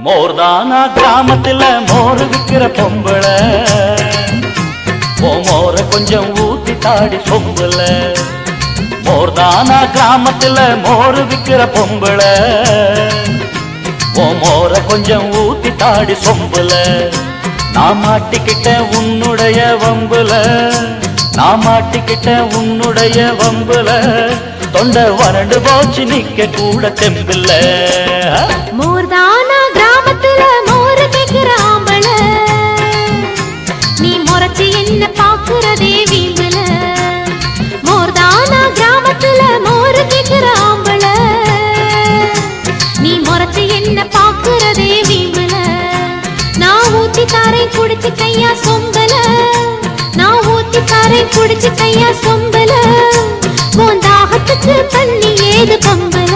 மோர்தானா கிராமத்துல மோர் விக்கிற பொம்பள மோர கொஞ்சம் ஊத்தி தாடி சொம்புல மோர்தானா கிராமத்துல மோர் விக்கிற பொம்பள மோர கொஞ்சம் ஊத்தி தாடி சொம்புல நான் மாட்டிக்கிட்ட உன்னுடைய வம்புல நான் மாட்டிக்கிட்ட உன்னுடைய வம்புல தொண்டை வறண்டு போச்சு நிக்க கூட தெம்பில்ல மோர்தானா கிராமத்துல மோர் கேக்குற ஆம்பள நீ முறைச்சு என்ன பாக்குறதே வீம்புல மோர்தானா கிராமத்துல மோர் கேக்குற ஆம்பள நீ முறைச்சு என்ன பாக்குறதே வீம்புல நான் ஊத்தி தாரேன் குடிச்சு கையா சொம்பல நான் ஊத்தி தாரேன் குடிச்சு கையா சொம்பல தாகத்துக்கு தண்ணி ஏது பம்பல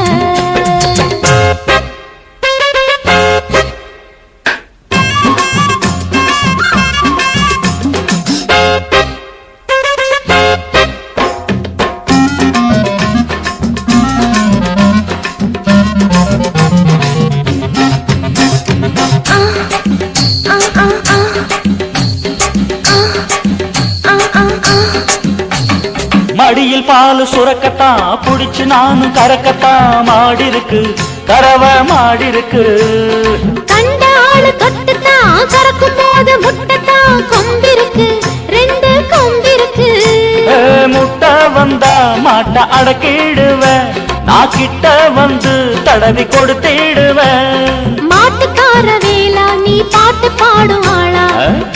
மடியில் பால் சுரக்கத்தான் புடிச்சு நானும் கறக்கத்தான் மாடிருக்கு கறவ மாடிருக்கு கண்ட ஆளு தொட்டுத்தான் கறக்கும் போது முட்டைத்தான் கொம்பிருக்கு ரெண்டு கொம்பிருக்கு முட்டை வந்தா மாட்டை அடக்கிடுவேன் நான் கிட்ட வந்து தடவி கொடுத்திடுவேன் மாட்டுக்கார வேளா நீ பாட்டு பாடுவாளா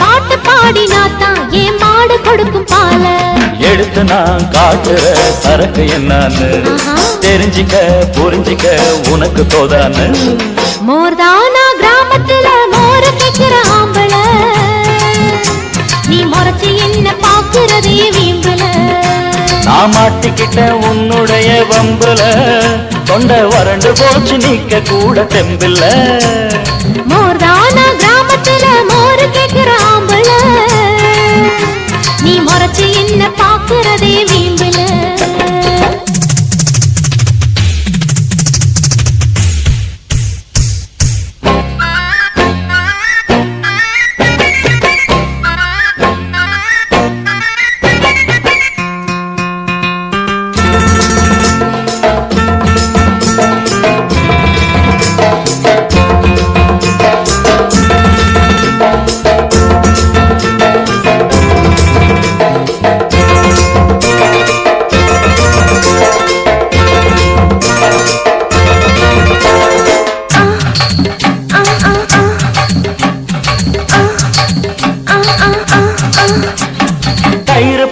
பாட்டு பாடினாத்தான் ஏன் மாடு கொடுக்கும் பால எடுத்து நான் காட்டுற சரக்கு என்னன்னு தெரிஞ்சிக்க புரிஞ்சிக்க உனக்கு தோதான்னு மோர்தானா கிராமத்துல மோர கேக்குற ஆம்பள நீ முறைச்சு என்ன பாக்குறதே வீம்புல நான் மாட்டிக்கிட்ட உன்னுடைய வம்புல தொண்டை வறண்டு போச்சு நிக்க கூட தெம்பில்ல மோர்தானா கிராமத்துல மோர கேக்குற ஆம்பள நீ முறைச்சு என்ன பாக்குறதே வீம்புல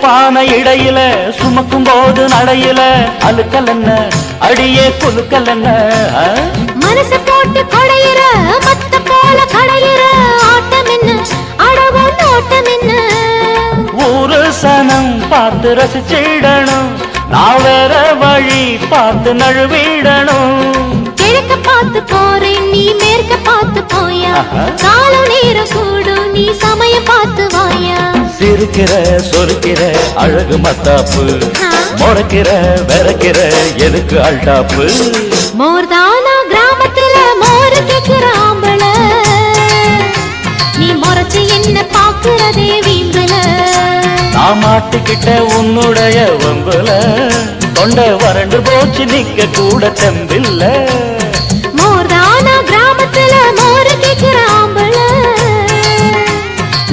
பானை இடையில சுமக்கும் போது நடையில அழுக்கல் என்ன அடியே குலுக்கல் என்ன மனச போட்டு கொடையிற மத்த போல கடையிற ஆட்டம் என்ன அடவும் நோட்டம் என்ன ஊரு சனம் பார்த்து ரசிச்சிடணும் நான் வேற வழி பார்த்து நழுவிடணும் கிழக்க பார்த்து போறேன் நீ மேற்க பார்த்து போயா காலம் நேரம் கூடும் நீ சமயம் பார்த்து வாயா சிரிக்கிற சொருக்கிற அழகு மத்தாப்பு முறைக்கிற வெறக்கிற எதுக்கு அல்டாப்பு மோர்தானா கிராமத்துல மோர் கேக்குற ஆம்பள நீ முறைச்சு என்ன பாக்குறதே வீம்புல நான் மாட்டிக்கிட்ட உன்னுடைய வம்புல தொண்டை வறண்டு போச்சு நிக்க கூட தெம்பில்ல மோர்தானா கிராமத்துல மோர் கேக்குற ஆம்பள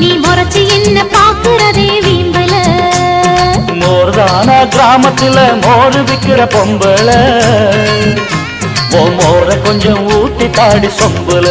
நீ முறைச்சு என்ன பாக்குறதே வீம்புல மோர்தானா கிராமத்துல மோர் விக்கிற பொம்பள மோர கொஞ்சம் ஊத்தி தாடி சொம்புல